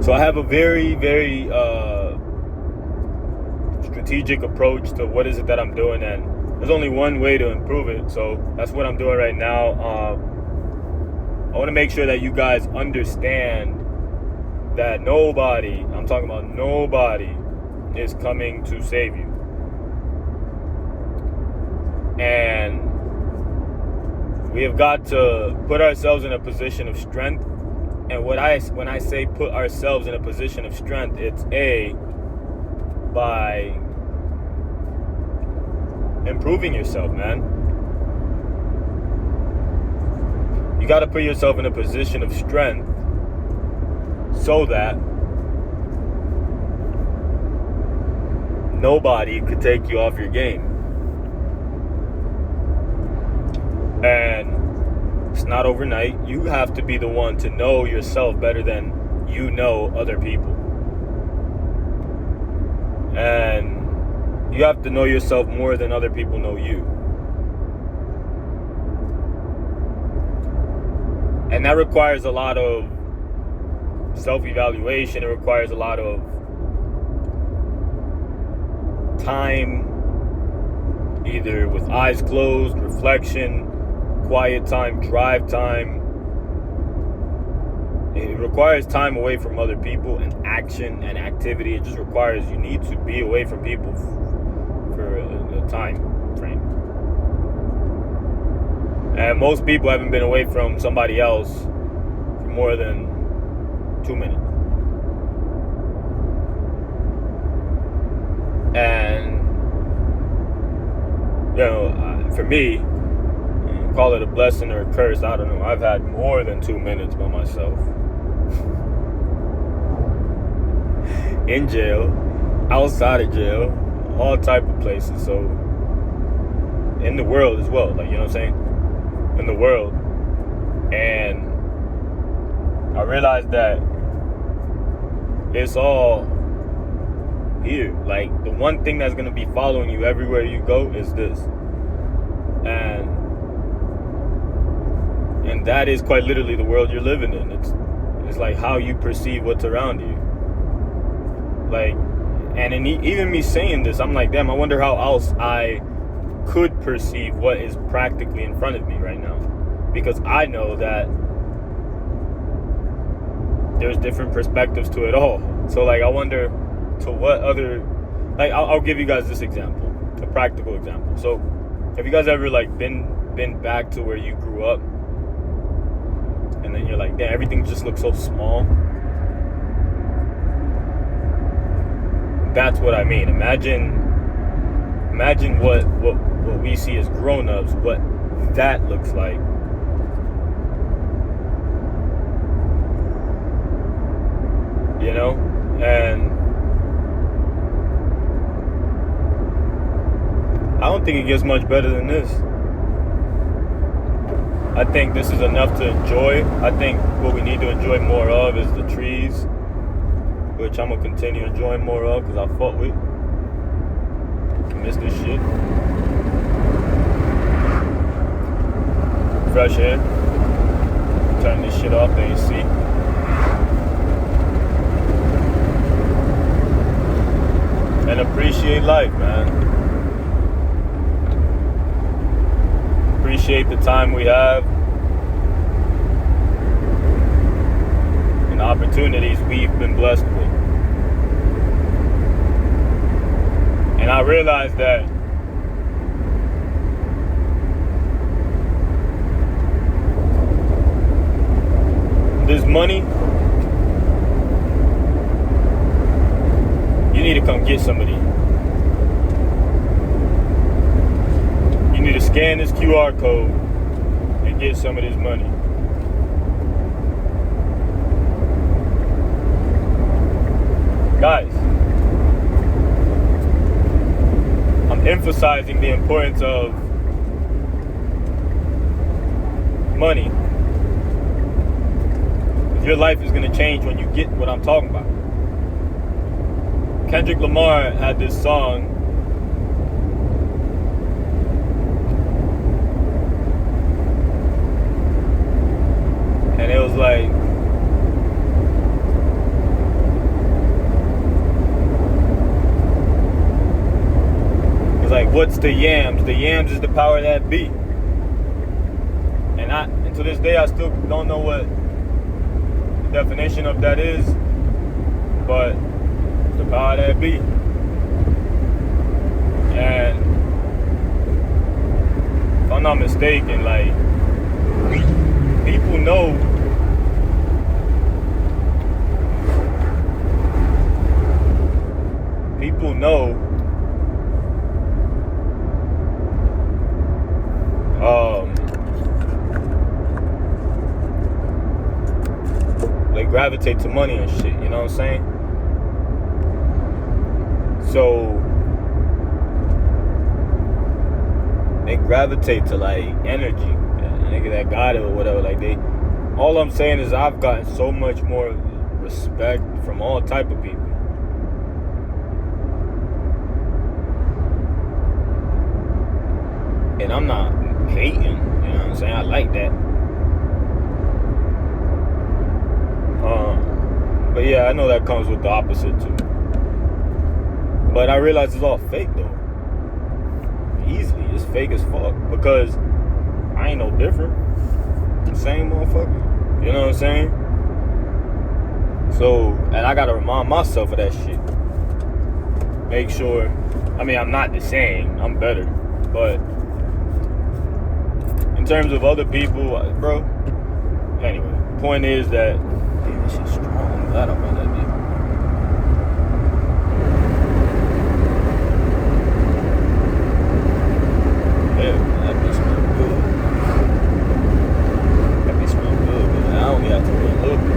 So I have a very, very strategic approach to what is it that I'm doing, and there's only one way to improve it. So that's what I'm doing right now. I want to make sure that you guys understand that nobody, I'm talking about nobody, is coming to save you. And we have got to put ourselves in a position of strength. And when I say put ourselves in a position of strength, it's by improving yourself, man. You got to put yourself in a position of strength so that nobody could take you off your game. And it's not overnight. You have to be the one to know yourself better than you know other people. And you have to know yourself more than other people know you. And that requires a lot of self-evaluation. It requires a lot of time, either with eyes closed, reflection, quiet time, drive time. It requires time away from other people and action and activity. It just requires you need to be away from people for a time frame. And most people haven't been away from somebody else for more than 2 minutes. And, for me, call it a blessing or a curse, I don't know. I've had more than 2 minutes by myself. In jail, outside of jail, all type of places. So, in the world as well, like, you know what I'm saying? In the world. And I realized that it's all here. Like, the one thing that's going to be following you everywhere you go is this. And that is quite literally the world you're living in. It's like how you perceive what's around you. Like, and even me saying this, I'm like, damn, I wonder how else I could perceive what is practically in front of me right now. Because I know that there's different perspectives to it all. So, like, I wonder to what other, like, I'll give you guys this example, a practical example. So, have you guys ever, like, been back to where you grew up? And then you're like, damn, everything just looks so small. That's what I mean. Imagine what we see as grown-ups, what that looks like. You know? And I don't think it gets much better than this. I think this is enough to enjoy. I think what we need to enjoy more of is the trees, which I'm going to continue enjoying more of because I fuck with. I miss this shit. Fresh air. Turn this shit off, the AC. And appreciate life, man. Appreciate the time we have and the opportunities we've been blessed with. And I realized that this money, you need to come get some of these. You need to scan this QR code and get some of this money. Guys, I'm emphasizing the importance of money. Your life is going to change when you get what I'm talking about. Kendrick Lamar had this song, and it was like, what's the yams? The yams is the power that be. And to this day, I still don't know what the definition of that is, but it's the power that be. And if I'm not mistaken, like, people know they gravitate to money and shit, you know what I'm saying? So they gravitate to like energy, nigga that got it or whatever. Like all I'm saying is I've gotten so much more respect from all type of people. And I'm not hating, you know what I'm saying? I like that. But yeah, I know that comes with the opposite too. But I realize it's all fake though. Easily, it's fake as fuck. Because I ain't no different. Same motherfucker. You know what I'm saying? So, and I gotta remind myself of that shit. Make sure, I mean, I'm not the same. I'm better. But in terms of other people, bro. Anyway, point is that, damn, this shit's strong. I'm glad I'm on that bitch. Yeah, that bitch smell good. That bitch smell good, man. I only have to roll a little bit.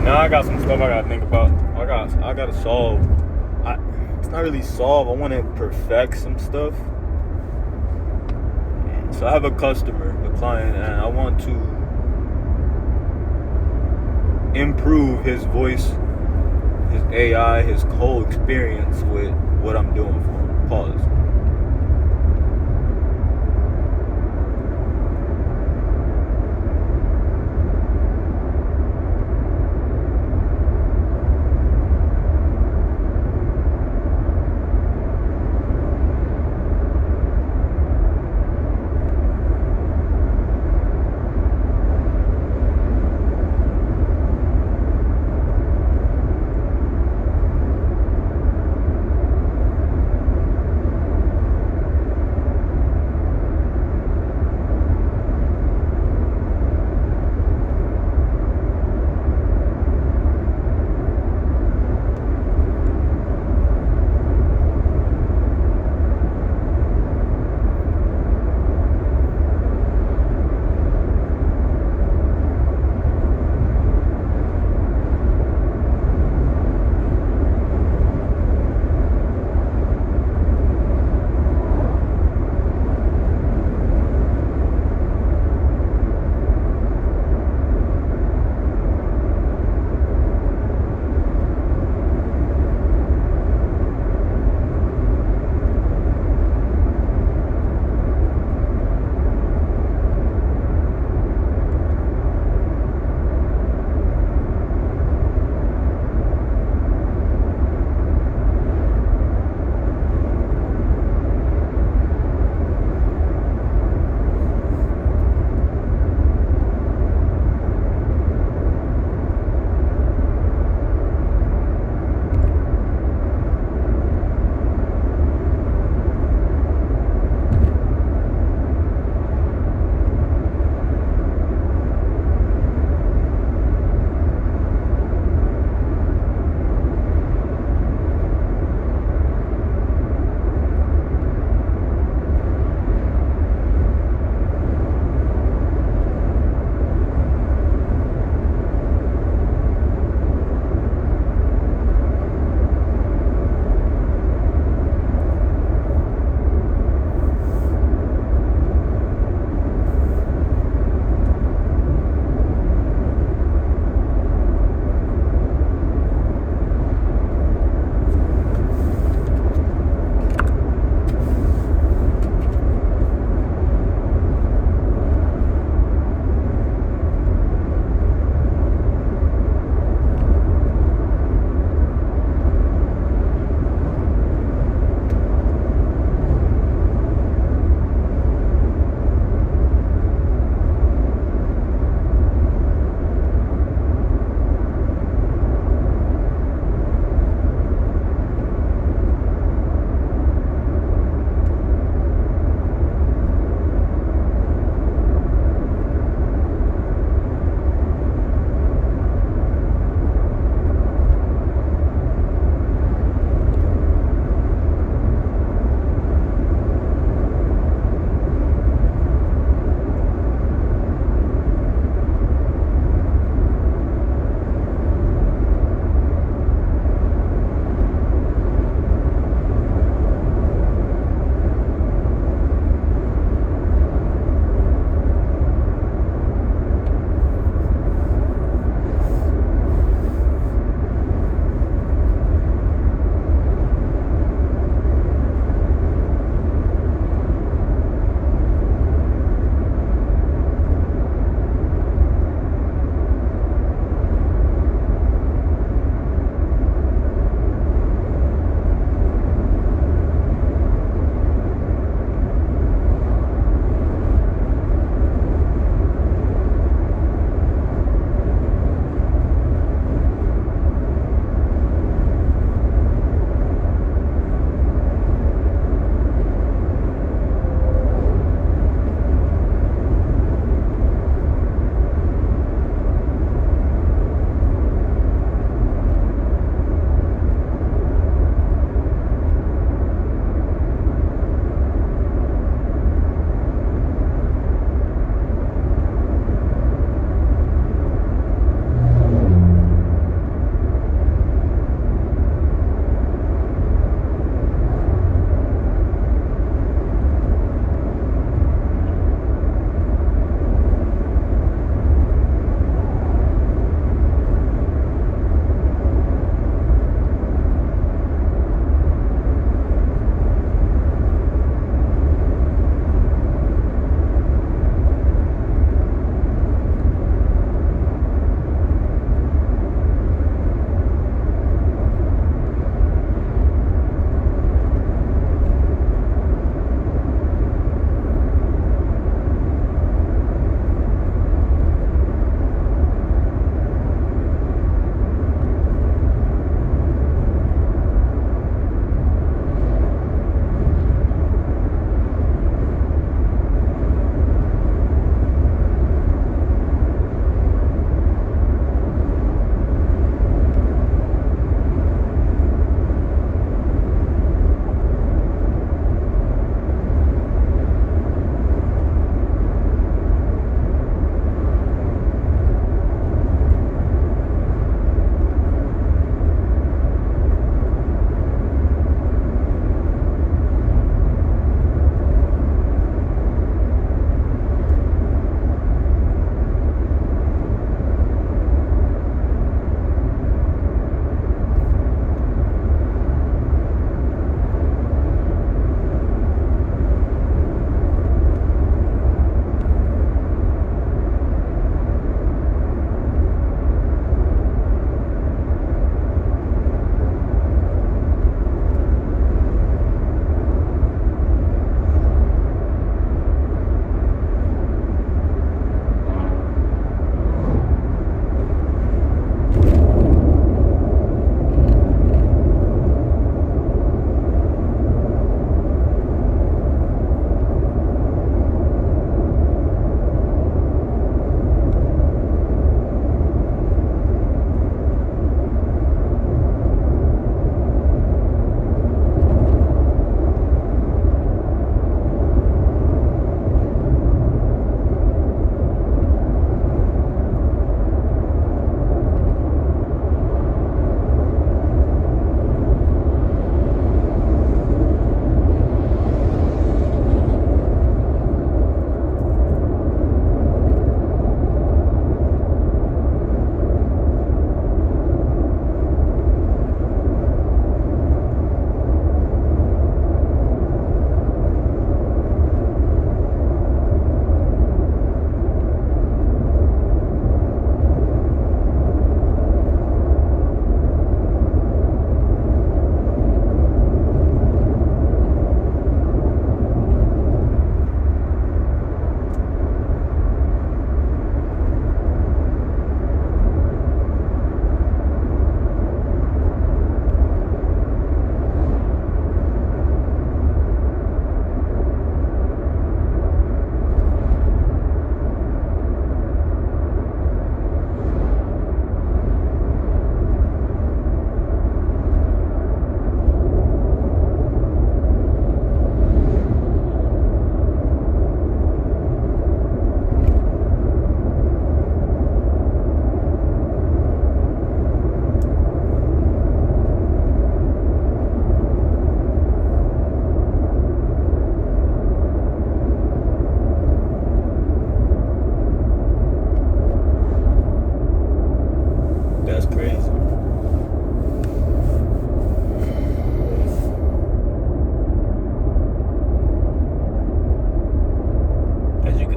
Now I got some stuff I gotta think about. I gotta solve. It's not really solve. I want to perfect some stuff. So I have a customer, a client, and I want to improve his voice, his AI, his whole experience with what I'm doing for him. Pause.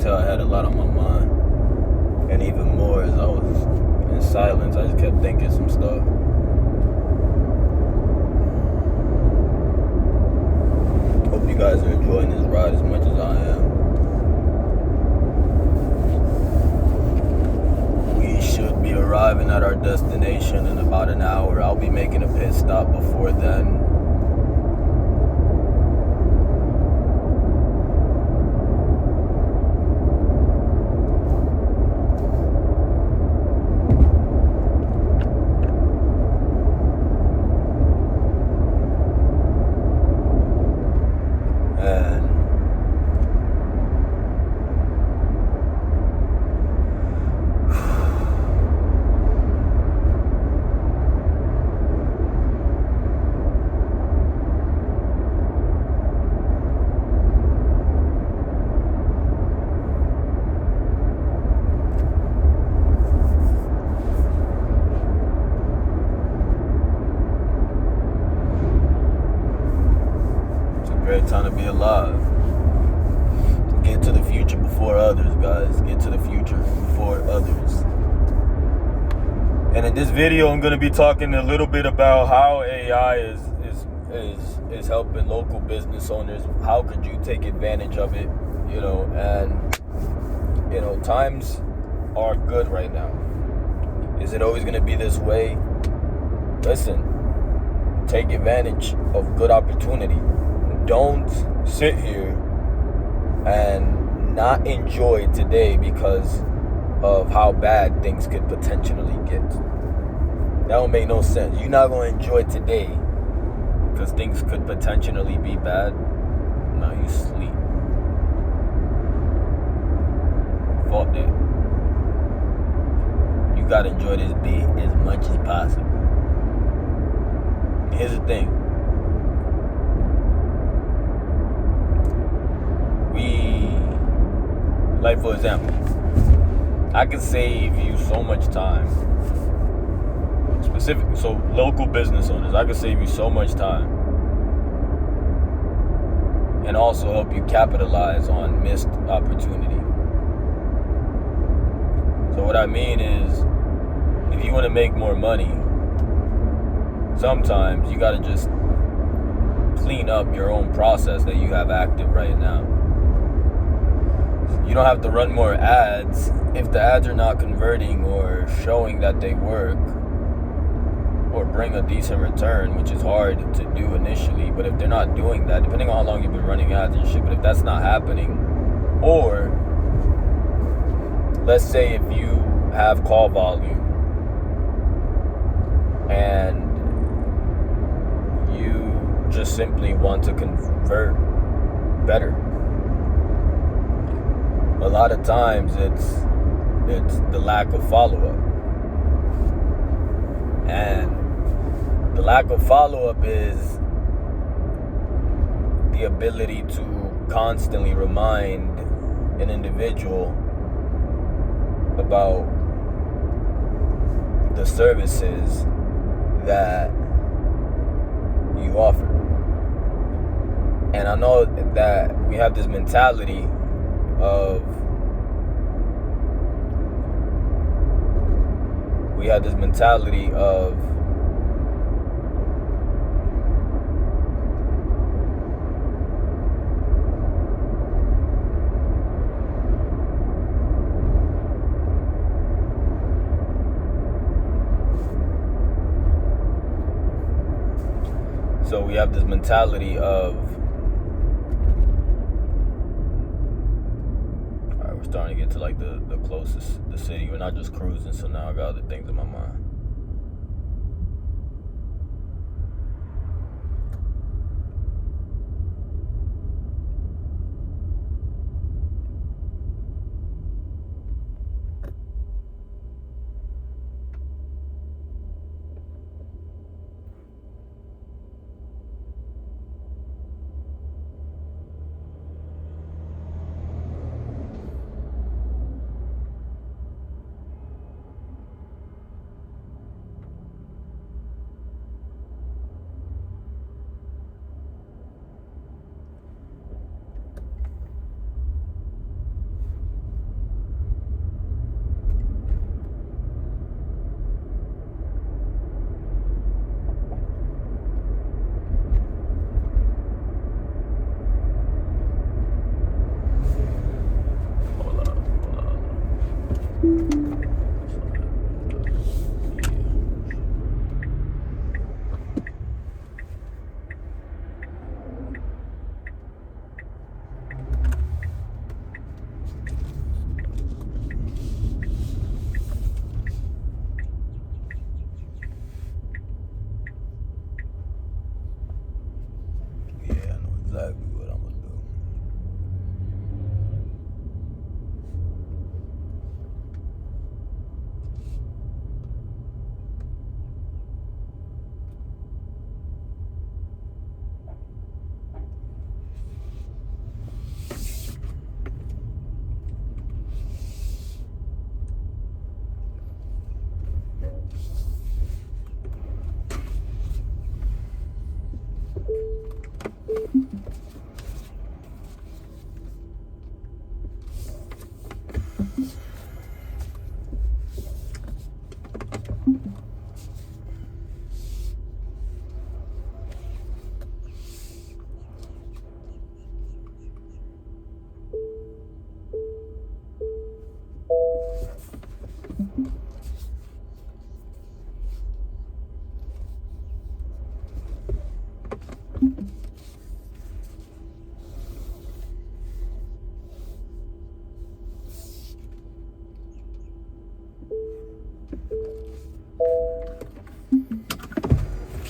tell I had a lot on my mind. And even more as I was in silence, I just kept thinking some stuff. Hope you guys are enjoying this ride as much as I am. We should be arriving at our destination in about an hour. I'll be making a pit stop before then. Great time to be alive. Get to the future before others, guys. Get to the future before others. And in this video, I'm going to be talking a little bit about how AI is helping local business owners. How could you take advantage of it? And times are good right now. Is it always going to be this way? Listen, take advantage of good opportunity. Don't sit here and not enjoy today because of how bad things could potentially get. That don't make no sense. You're not going to enjoy today because things could potentially be bad. No, you sleep. Fuck that. You got to enjoy this day as much as possible. Here's the thing. Like, for example, I can save you so much time. So local business owners, I can save you so much time. And also help you capitalize on missed opportunity. So what I mean is, if you want to make more money, sometimes you got to just clean up your own process that you have active right now. You don't have to run more ads if the ads are not converting or showing that they work or bring a decent return, which is hard to do initially. But if they're not doing that, depending on how long you've been running ads and shit, but if that's not happening, or let's say if you have call volume and you just simply want to convert better. A lot of times it's the lack of follow-up. And the lack of follow-up is the ability to constantly remind an individual about the services that you offer. And I know that we have this mentality of we're starting to get to like the closest, the city. We're not just cruising, so now I got other things in my mind.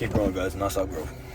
keep growing, guys. Not stop growth.